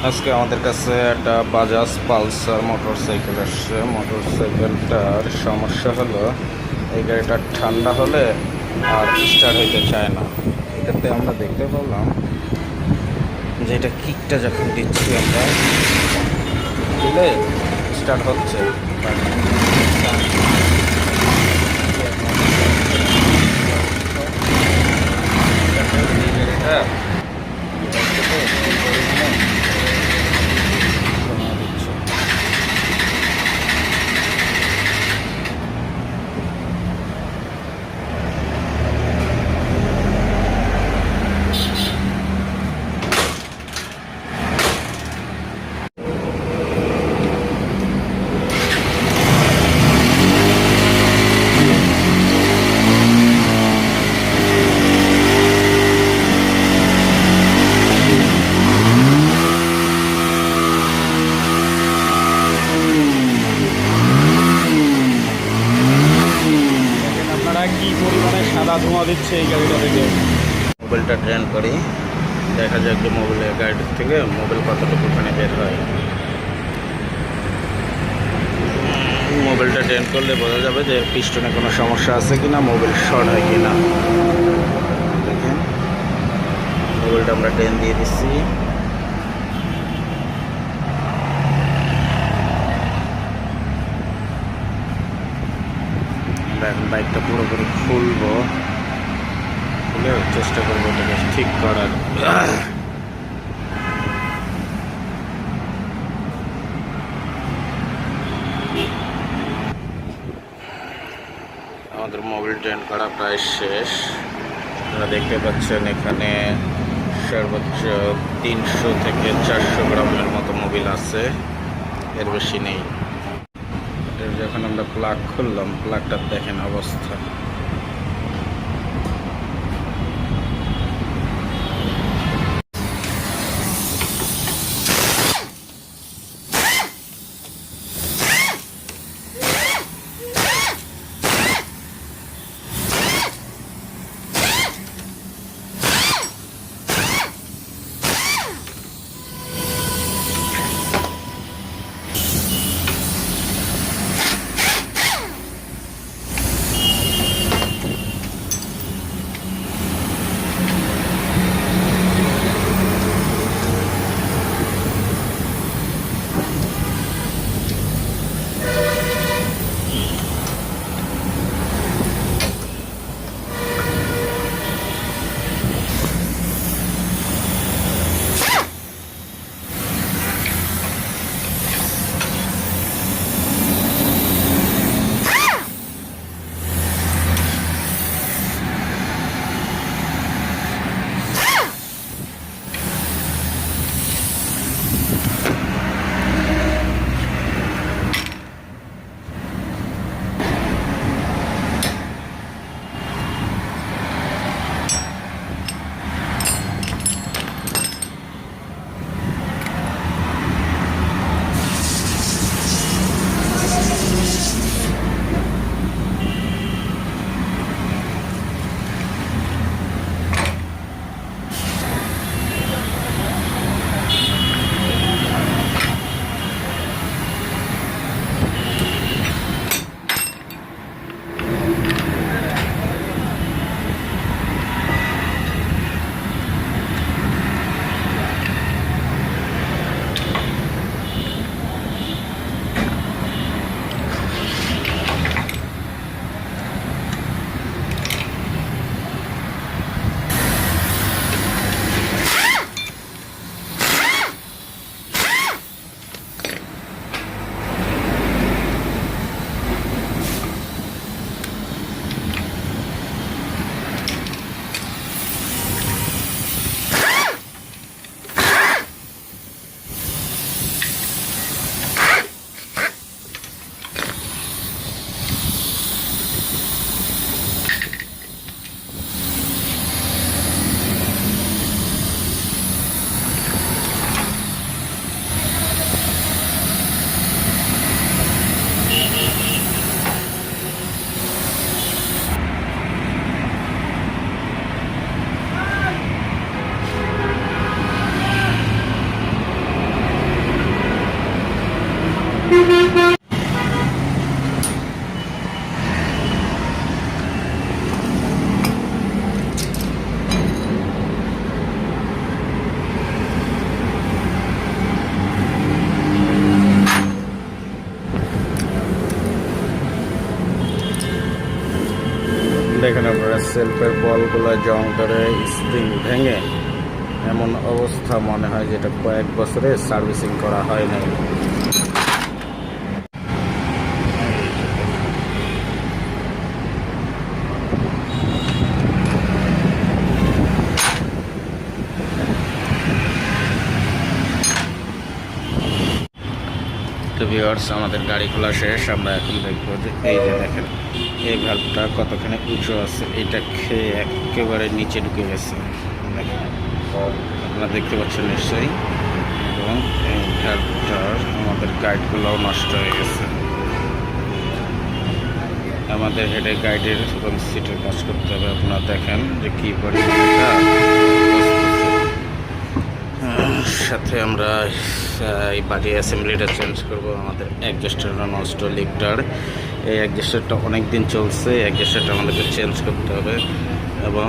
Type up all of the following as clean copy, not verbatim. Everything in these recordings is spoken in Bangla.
আজকে আমাদের কাছে একটা বাজাজ পালসার মোটরসাইকেল আসছে। মোটরসাইকেলটার সমস্যা হলো এই গাড়িটা ঠান্ডা হলে আর স্টার্ট হইতে চায় না। এটাতে আমরা দেখতে পেলাম যে এটা কিকটা যখন দিচ্ছি আমরা দিলে স্টার্ট হচ্ছে। কি পরিমাণে সাদা ধোঁয়া দিচ্ছে এই গাড়িটা থেকে। মোবাইলটা ট্রেন করি, দেখা যাক যে মোবাইলের গাড়ির থেকে মোবাইল কতটুকু ওখানে বের হয়। মোবাইলটা ট্রেন করলে বোঝা যাবে যে পিস্টনে কোনো সমস্যা আছে কিনা, মোবাইল শর্ট হয় কিনা। দেখেন মোবাইলটা আমরা ট্রেন দিয়ে দিচ্ছি। এখন বাইকটা পুরোপুরি খুলবো, খুলে চেষ্টা করবো এটাকে ঠিক করার। আমাদের মোবিল ট্রেন করা প্রায় শেষ। আপনারা দেখতে পাচ্ছেন এখানে সর্বোচ্চ 300 থেকে 400 গ্রামের মতো মোবিল আছে, এর বেশি নেই। যখন আমরা প্লাগ খুললাম, প্লাগটার দেখেন অবস্থা। সেলফের বলগুলো জং ধরে স্প্রিং ভেঙে এমন অবস্থা মনে হয় যেটা কয়েক বছরে সার্ভিসিং করা হয় নাই। তো ভিউয়ার্স, আমাদের গাড়ি খোলা শেষ। আমরা এখন দেখবো যে এই যে দেখেন এই ভাল্বটা কতখানি উঁচু আছে, এটা খেয়ে একেবারে নিচে ঢুকে গেছে দেখেন, আপনারা দেখতে পাচ্ছেন নিশ্চয়ই। এবং এই ভাল্বটার আমাদের গাইডগুলোও নষ্ট হয়ে গেছে। আমাদের হেডে গাইডের এবং সিটের কাজ করতে হবে। আপনারা দেখেন যে কী পরিমাণে সাথে আমরা এই বাড়ি অ্যাসেম্বলিটা চেঞ্জ করব। আমাদের অ্যাডজাস্টারটা নষ্ট, লিফটার এই অ্যাডজাস্টারটা অনেক দিন চলছে, অ্যাডজাস্টারটা আমাদেরকে চেঞ্জ করতে হবে। এবং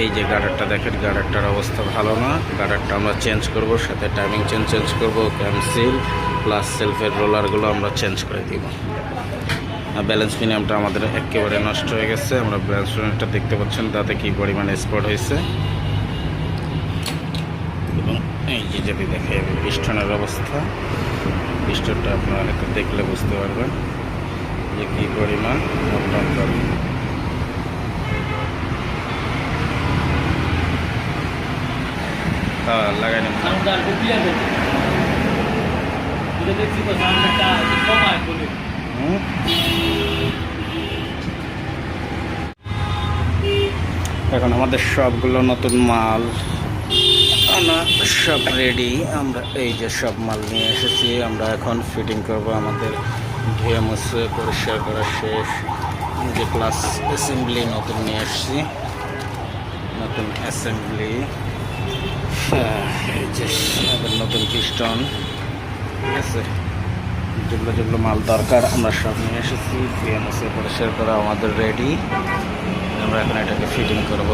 এই যে গার্ডারটা দেখেন, গার্ডারটার অবস্থা ভালো না, গার্ডারটা আমরা চেঞ্জ করব, সাথে টাইমিং চেঞ্জ করব, ক্যামসিল প্লাস সেলফের রোলারগুলো আমরা চেঞ্জ করে দিব। ব্যালেন্স মিনিয়ামটা আমাদের একেবারে নষ্ট হয়ে গেছে। আমরা ব্যালেন্স মিনিয়ামটা দেখতে পাচ্ছেন তাতে কী পরিমাণে স্পট হয়েছে। এবং এই যে যদি দেখে পিস্টনের অবস্থা, পিস্টনটা আপনারা একটু দেখলে বুঝতে পারবেন যে কী পরিমাণ অত্যন্ত। লাগাই নেব এখন আমাদের সবগুলো নতুন মাল সব রেডি। আমরা এই যে সব মাল নিয়ে এসেছি, আমরা এখন ফিটিং করব। আমাদের ধুয়ে মুছে পরিষ্কার করা শেষ। যে প্লাস অ্যাসেম্বলি নতুন নিয়ে এসেছি, নতুন অ্যাসেম্বলি, এই যে আমাদের নতুন পিস্টন, ঠিক আছে। যেগুলো যেগুলো মাল দরকার আমরা সব নিয়ে এসেছি। ধুয়ে মুছে পরিষ্কার করা আমাদের রেডি। আমরা এখন এটাকে ফিটিং করব।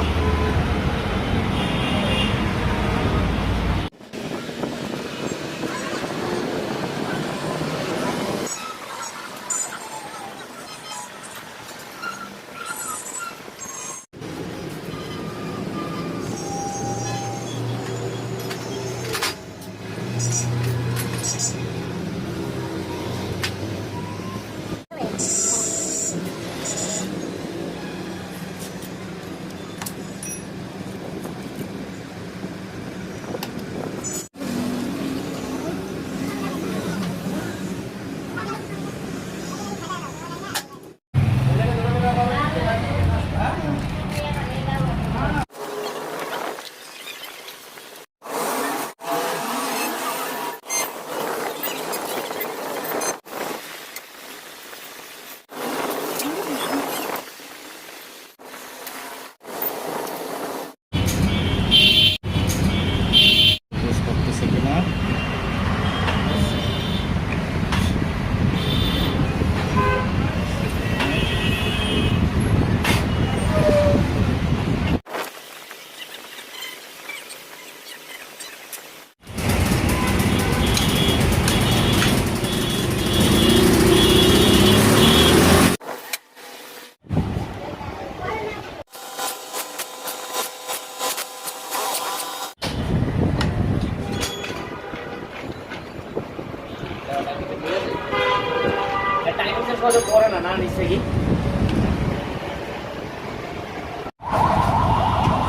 পরে না নিচ্ছে কি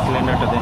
সিলিন্ডারটা দে।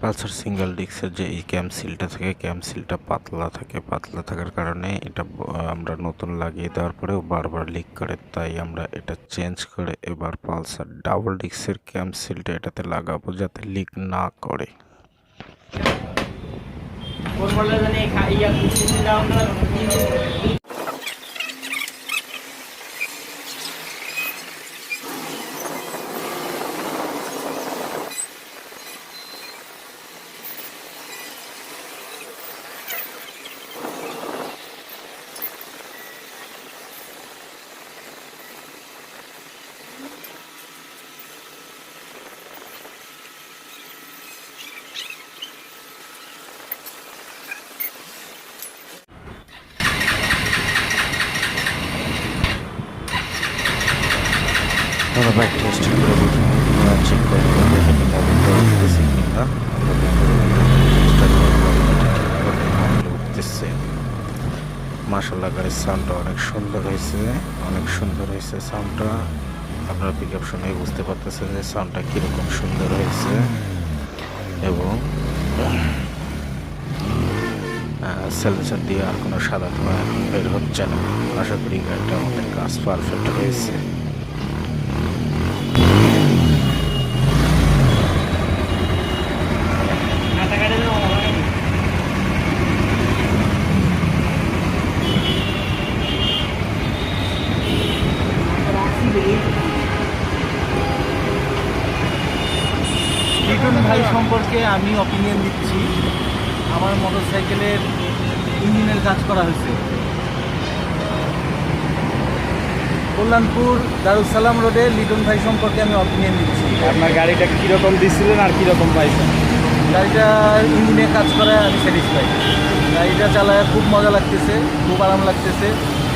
পালসার সিঙ্গেল ডিস্কের যে এই ক্যামসিলটা থাকে, ক্যামসিলটা পাতলা থাকে, পাতলা থাকার কারণে এটা আমরা নতুন লাগিয়ে দেওয়ার পরেও বারবার লিক করে, তাই আমরা এটা চেঞ্জ করে এবার পালসার ডাবল ডিস্কের ক্যামসিলটা এটাতে লাগাবো যাতে লিক না করে। আমরা বাইক টেস্ট করে দেখি, চেক করে দেখেন উঠতেছে কিনা। উঠতেছে, মাশাআল্লাহ গাড়ির সাউন্ডটা অনেক সুন্দর হয়েছে, অনেক সুন্দর হয়েছে সাউন্ডটা। আপনারা পিক আপ শুনে বুঝতে পারতেছেন যে সাউন্ডটা কীরকম সুন্দর হয়েছে। এবং সেলেন্সার দিয়ে আর কোনো সাদা ধোঁয়া এখন বের হচ্ছে না। আশা করি গাড়িটা আমাদের কাজ পারফেক্ট হয়েছে। লিটন ভাই সম্পর্কে আমি অপিনিয়ন দিচ্ছি। আমার মোটরসাইকেলের ইঞ্জিনের কাজ করা হয়েছে কল্যাণপুর দারুসালাম রোডে। লিটন ভাই সম্পর্কে আমি অপিনিয়ন দিচ্ছি। আপনার গাড়িটা কীরকম দিচ্ছিলেন আর কীরকম পাইছেন? গাড়িটা ইঞ্জিনে কাজ করায় আমি স্যাটিসফাই। গাড়িটা চালায় খুব মজা লাগতেছে, খুব আরাম লাগতেছে।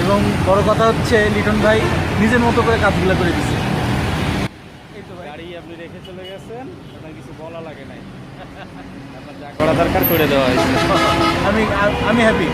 এবং বড় কথা হচ্ছে লিটন ভাই নিজের মতো করে কাজগুলো করে দিচ্ছে। গাড়ি আপনি রেখে চলে গেছেন, আপনার কিছু বলা লাগে নাই, আপনার যা করা দরকার করে দেওয়া হয়েছে। আমি হ্যাপি।